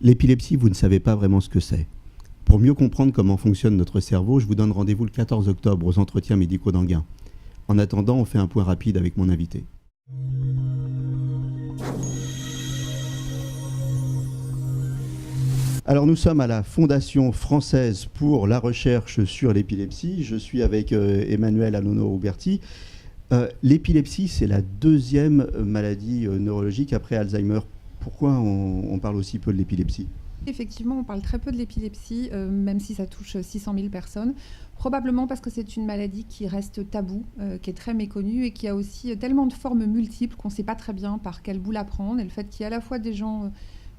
L'épilepsie, vous ne savez pas vraiment ce que c'est. Pour mieux comprendre comment fonctionne notre cerveau, je vous donne rendez-vous le 14 octobre aux entretiens médicaux d'Anguin. En attendant, on fait un point rapide avec mon invité. Alors nous sommes à la Fondation française pour la recherche sur l'épilepsie. Je suis avec Emmanuel Alono-Rouberti. L'épilepsie, c'est la deuxième maladie neurologique après Alzheimer. Pourquoi on parle aussi peu de l'épilepsie ? Effectivement, on parle très peu de l'épilepsie, même si ça touche 600 000 personnes. Probablement parce que c'est une maladie qui reste taboue, qui est très méconnue et qui a aussi tellement de formes multiples qu'on ne sait pas très bien par quel bout la prendre. Et le fait qu'il y ait à la fois des gens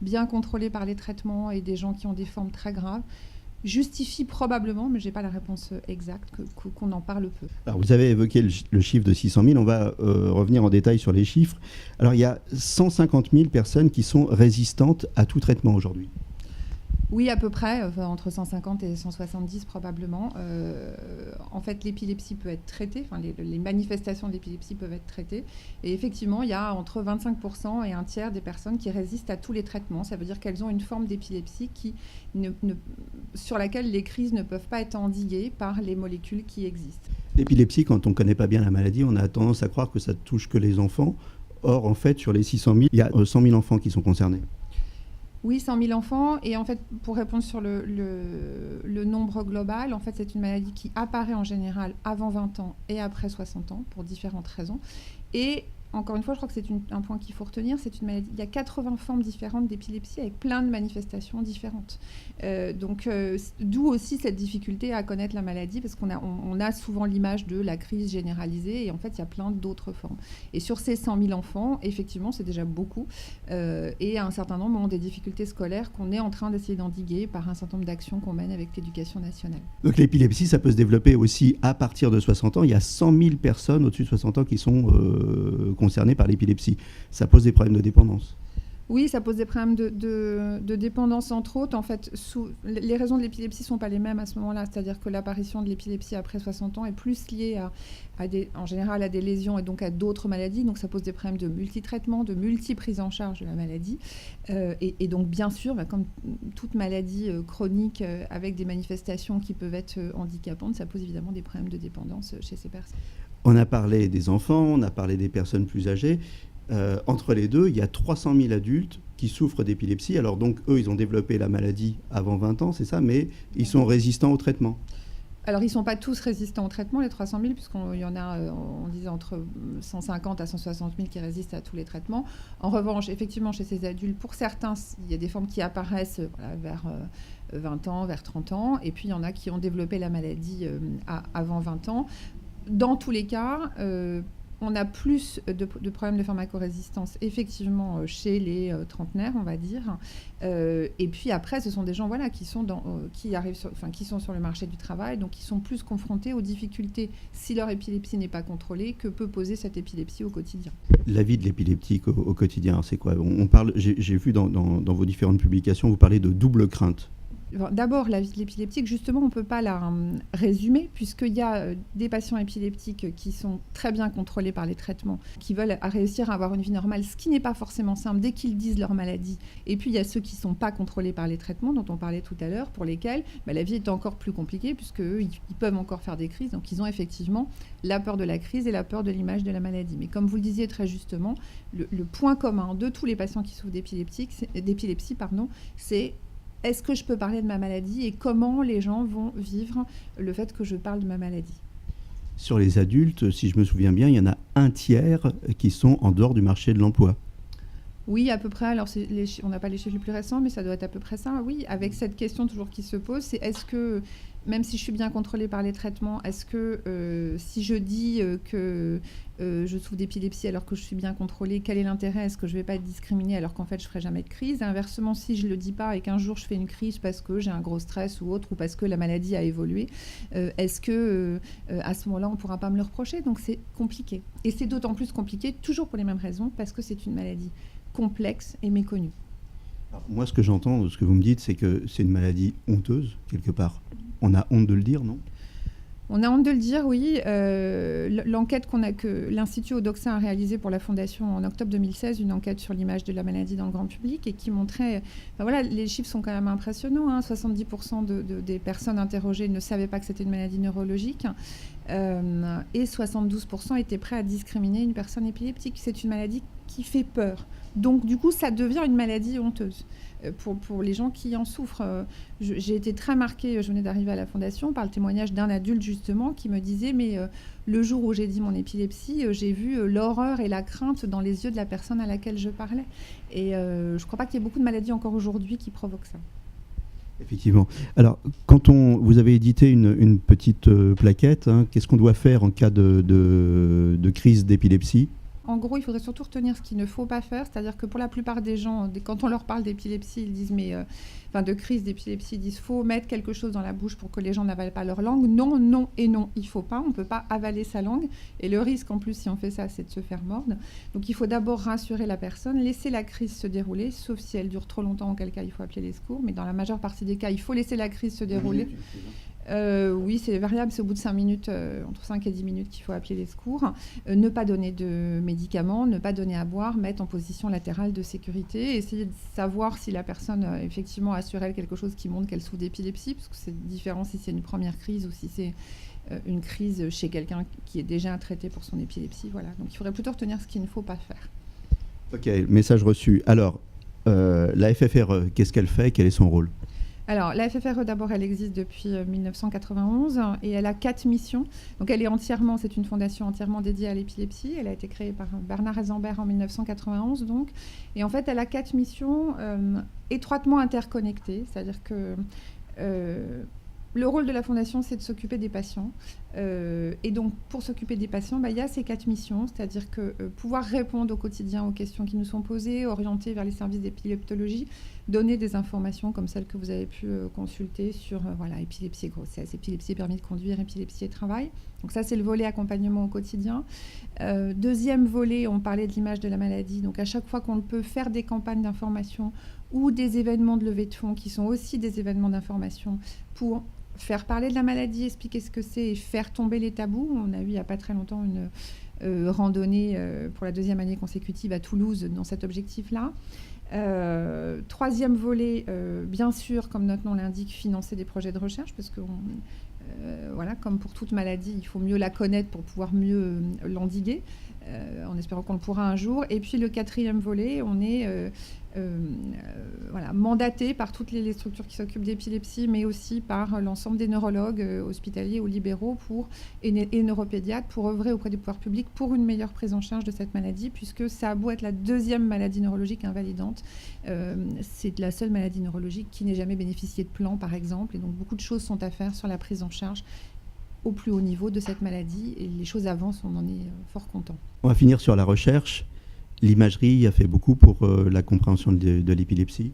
bien contrôlés par les traitements et des gens qui ont des formes très graves justifie probablement, mais je n'ai pas la réponse exacte, qu'on en parle peu. Alors vous avez évoqué le chiffre de 600 000, on va revenir en détail sur les chiffres. Alors il y a 150 000 personnes qui sont résistantes à tout traitement aujourd'hui. Oui, à peu près, entre 150 et 170 probablement. En fait, l'épilepsie peut être traitée, les manifestations de l'épilepsie peuvent être traitées. Et effectivement, il y a entre 25% et un tiers des personnes qui résistent à tous les traitements. Ça veut dire qu'elles ont une forme d'épilepsie sur laquelle les crises ne peuvent pas être endiguées par les molécules qui existent. L'épilepsie, quand on ne connaît pas bien la maladie, on a tendance à croire que ça ne touche que les enfants. Or, en fait, sur les 600 000, il y a 100 000 enfants qui sont concernés. Oui, 100 000 enfants. Et en fait, pour répondre sur le nombre global, en fait, c'est une maladie qui apparaît en général avant 20 ans et après 60 ans, pour différentes raisons. Et encore une fois, je crois que c'est un point qu'il faut retenir, c'est une maladie. Il y a 80 formes différentes d'épilepsie avec plein de manifestations différentes. D'où aussi cette difficulté à connaître la maladie, parce qu'on a souvent l'image de la crise généralisée, et en fait, il y a plein d'autres formes. Et sur ces 100 000 enfants, effectivement, c'est déjà beaucoup. Et un certain nombre ont des difficultés scolaires qu'on est en train d'essayer d'endiguer par un certain nombre d'actions qu'on mène avec l'éducation nationale. Donc l'épilepsie, ça peut se développer aussi à partir de 60 ans. Il y a 100 000 personnes au-dessus de 60 ans qui sont concernés par l'épilepsie. Ça pose des problèmes de dépendance. Oui, ça pose des problèmes de dépendance, entre autres. En fait, les raisons de l'épilepsie ne sont pas les mêmes à ce moment-là. C'est-à-dire que l'apparition de l'épilepsie après 60 ans est plus liée en général à des lésions et donc à d'autres maladies. Donc ça pose des problèmes de multitraitement, de multi-prise en charge de la maladie. Et donc, bien sûr, comme toute maladie chronique avec des manifestations qui peuvent être handicapantes, ça pose évidemment des problèmes de dépendance chez ces personnes. On a parlé des enfants, on a parlé des personnes plus âgées. Entre les deux, il y a 300 000 adultes qui souffrent d'épilepsie. Alors donc, eux, ils ont développé la maladie avant 20 ans, c'est ça, mais ils sont résistants au traitement. Alors, ils ne sont pas tous résistants au traitement, les 300 000, puisqu'il y en a, on disait, entre 150 à 160 000 qui résistent à tous les traitements. En revanche, effectivement, chez ces adultes, pour certains, il y a des formes qui apparaissent vers 20 ans, vers 30 ans, et puis il y en a qui ont développé la maladie avant 20 ans. Dans tous les cas, on a plus de problèmes de pharmacorésistance, effectivement, chez les trentenaires, on va dire. Et puis après, ce sont des gens qui sont sur le marché du travail, donc qui sont plus confrontés aux difficultés, si leur épilepsie n'est pas contrôlée, que peut poser cette épilepsie au quotidien. La vie de l'épileptique au quotidien, c'est quoi ? On parle, j'ai vu dans vos différentes publications, vous parlez de double crainte. D'abord, la vie de l'épileptique, justement, on ne peut pas la résumer, puisqu'il y a des patients épileptiques qui sont très bien contrôlés par les traitements, qui veulent réussir à avoir une vie normale, ce qui n'est pas forcément simple dès qu'ils disent leur maladie. Et puis, il y a ceux qui ne sont pas contrôlés par les traitements, dont on parlait tout à l'heure, pour lesquels la vie est encore plus compliquée, puisqu'eux, ils peuvent encore faire des crises. Donc, ils ont effectivement la peur de la crise et la peur de l'image de la maladie. Mais comme vous le disiez très justement, le point commun de tous les patients qui souffrent d'épilepsie, c'est est-ce que je peux parler de ma maladie et comment les gens vont vivre le fait que je parle de ma maladie. Sur les adultes, si je me souviens bien, il y en a un tiers qui sont en dehors du marché de l'emploi. Oui, à peu près. Alors, on n'a pas les chiffres les plus récents, mais ça doit être à peu près ça. Oui, avec cette question toujours qui se pose, c'est est-ce que, même si je suis bien contrôlée par les traitements, est-ce que si je dis que je souffre d'épilepsie alors que je suis bien contrôlée, quel est l'intérêt ? Est-ce que je ne vais pas être discriminée alors qu'en fait, je ne ferai jamais de crise ? Et inversement, si je ne le dis pas et qu'un jour, je fais une crise parce que j'ai un gros stress ou autre, ou parce que la maladie a évolué, est-ce que à ce moment-là, on ne pourra pas me le reprocher ? Donc, c'est compliqué. Et c'est d'autant plus compliqué, toujours pour les mêmes raisons, parce que c'est une maladie complexe et méconnue. Alors, moi, ce que j'entends de ce que vous me dites, c'est que c'est une maladie honteuse, quelque part. On a honte de le dire, non ? On a honte de le dire, oui. L'enquête que l'Institut Odoxa a réalisée pour la Fondation en octobre 2016, une enquête sur l'image de la maladie dans le grand public et qui montrait... voilà, les chiffres sont quand même impressionnants. 70% des personnes interrogées ne savaient pas que c'était une maladie neurologique et 72% étaient prêts à discriminer une personne épileptique. C'est une maladie qui fait peur. Donc, du coup, ça devient une maladie honteuse pour les gens qui en souffrent. J'ai été très marquée, je venais d'arriver à la Fondation, par le témoignage d'un adulte, justement, qui me disait « Mais le jour où j'ai dit mon épilepsie, j'ai vu l'horreur et la crainte dans les yeux de la personne à laquelle je parlais. » Et je ne crois pas qu'il y ait beaucoup de maladies encore aujourd'hui qui provoquent ça. Effectivement. Alors, quand vous avez édité une petite plaquette, qu'est-ce qu'on doit faire en cas de crise d'épilepsie ? En gros, il faudrait surtout retenir ce qu'il ne faut pas faire, c'est-à-dire que pour la plupart des gens, quand on leur parle d'épilepsie, ils disent de crise d'épilepsie, ils disent faut mettre quelque chose dans la bouche pour que les gens n'avalent pas leur langue. Non, non et non, il faut pas, on ne peut pas avaler sa langue. Et le risque en plus, si on fait ça, c'est de se faire mordre. Donc il faut d'abord rassurer la personne, laisser la crise se dérouler, sauf si elle dure trop longtemps, en quel cas il faut appeler les secours. Mais dans la majeure partie des cas, il faut laisser la crise se dérouler. Oui, c'est variable, c'est au bout de 5 minutes, entre 5 et 10 minutes qu'il faut appeler les secours. Ne pas donner de médicaments, ne pas donner à boire, mettre en position latérale de sécurité, essayer de savoir si la personne effectivement a sur elle quelque chose qui montre qu'elle souffre d'épilepsie, parce que c'est différent si c'est une première crise ou si c'est une crise chez quelqu'un qui est déjà traité pour son épilepsie. Voilà. Donc il faudrait plutôt retenir ce qu'il ne faut pas faire. Ok, message reçu. Alors, la FFRE, qu'est-ce qu'elle fait ? Quel est son rôle ? Alors, la FFRE, d'abord, elle existe depuis 1991 et elle a 4 missions. Donc, c'est une fondation entièrement dédiée à l'épilepsie. Elle a été créée par Bernard Heisenberg en 1991, donc. Et en fait, elle a 4 missions étroitement interconnectées. C'est-à-dire que le rôle de la fondation, c'est de s'occuper des patients. Et donc, pour s'occuper des patients, il y a ces 4 missions, c'est-à-dire que pouvoir répondre au quotidien aux questions qui nous sont posées, orienter vers les services d'épileptologie, donner des informations comme celles que vous avez pu consulter sur épilepsie et grossesse, épilepsie et permis de conduire, épilepsie et travail. Donc ça, c'est le volet accompagnement au quotidien. Deuxième volet, on parlait de l'image de la maladie. Donc à chaque fois qu'on le peut, faire des campagnes d'information ou des événements de levée de fonds qui sont aussi des événements d'information pour faire parler de la maladie, expliquer ce que c'est et faire tomber les tabous. On a eu il n'y a pas très longtemps une randonnée pour la 2e année consécutive à Toulouse dans cet objectif-là. Troisième volet, bien sûr, comme notre nom l'indique, financer des projets de recherche, parce que comme pour toute maladie, il faut mieux la connaître pour pouvoir mieux l'endiguer, en espérant qu'on le pourra un jour. Et puis le 4e volet, on est mandaté par toutes les structures qui s'occupent d'épilepsie, mais aussi par l'ensemble des neurologues hospitaliers ou libéraux et neuropédiatres pour œuvrer auprès du pouvoir public pour une meilleure prise en charge de cette maladie, puisque ça a beau être la 2e maladie neurologique invalidante, c'est la seule maladie neurologique qui n'ait jamais bénéficié de plan, par exemple, et donc beaucoup de choses sont à faire sur la prise en charge au plus haut niveau de cette maladie, et les choses avancent, on en est fort content. On va finir sur la recherche. L'imagerie a fait beaucoup pour la compréhension de l'épilepsie.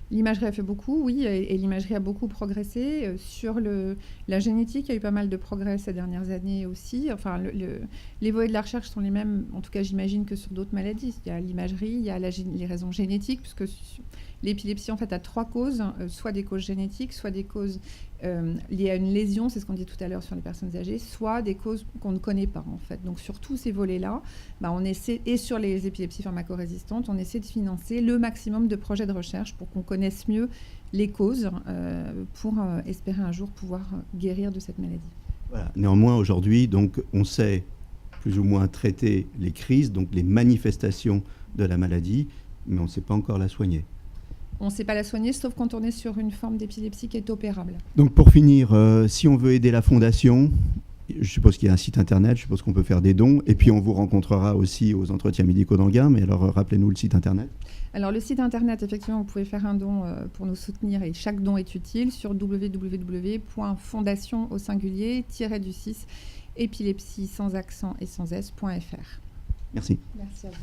L'imagerie a fait beaucoup, oui, et l'imagerie a beaucoup progressé. Sur la génétique, il y a eu pas mal de progrès ces dernières années aussi. Enfin, les volets de la recherche sont les mêmes, en tout cas j'imagine, que sur d'autres maladies. Il y a l'imagerie, il y a les raisons génétiques, puisque l'épilepsie en fait a 3 causes, soit des causes génétiques, soit des causes liées à une lésion, c'est ce qu'on dit tout à l'heure sur les personnes âgées, soit des causes qu'on ne connaît pas en fait. Donc sur tous ces volets-là, on essaie, et sur les épilepsies pharmacorésistantes, on essaie de financer le maximum de projets de recherche pour qu'on connaisse mieux les causes pour espérer un jour pouvoir guérir de cette maladie. Voilà. Néanmoins, aujourd'hui, donc, on sait plus ou moins traiter les crises, donc les manifestations de la maladie, mais on ne sait pas encore la soigner. On ne sait pas la soigner, sauf quand on est sur une forme d'épilepsie qui est opérable. Donc pour finir, si on veut aider la Fondation, je suppose qu'il y a un site internet, je suppose qu'on peut faire des dons, et puis on vous rencontrera aussi aux entretiens médicaux d'Anguin, mais alors rappelez-nous le site internet. Alors le site internet, effectivement, vous pouvez faire un don pour nous soutenir, et chaque don est utile sur www.fondation au singulier -du6 épilepsie sans accent et sans s.fr. Merci. Merci à vous.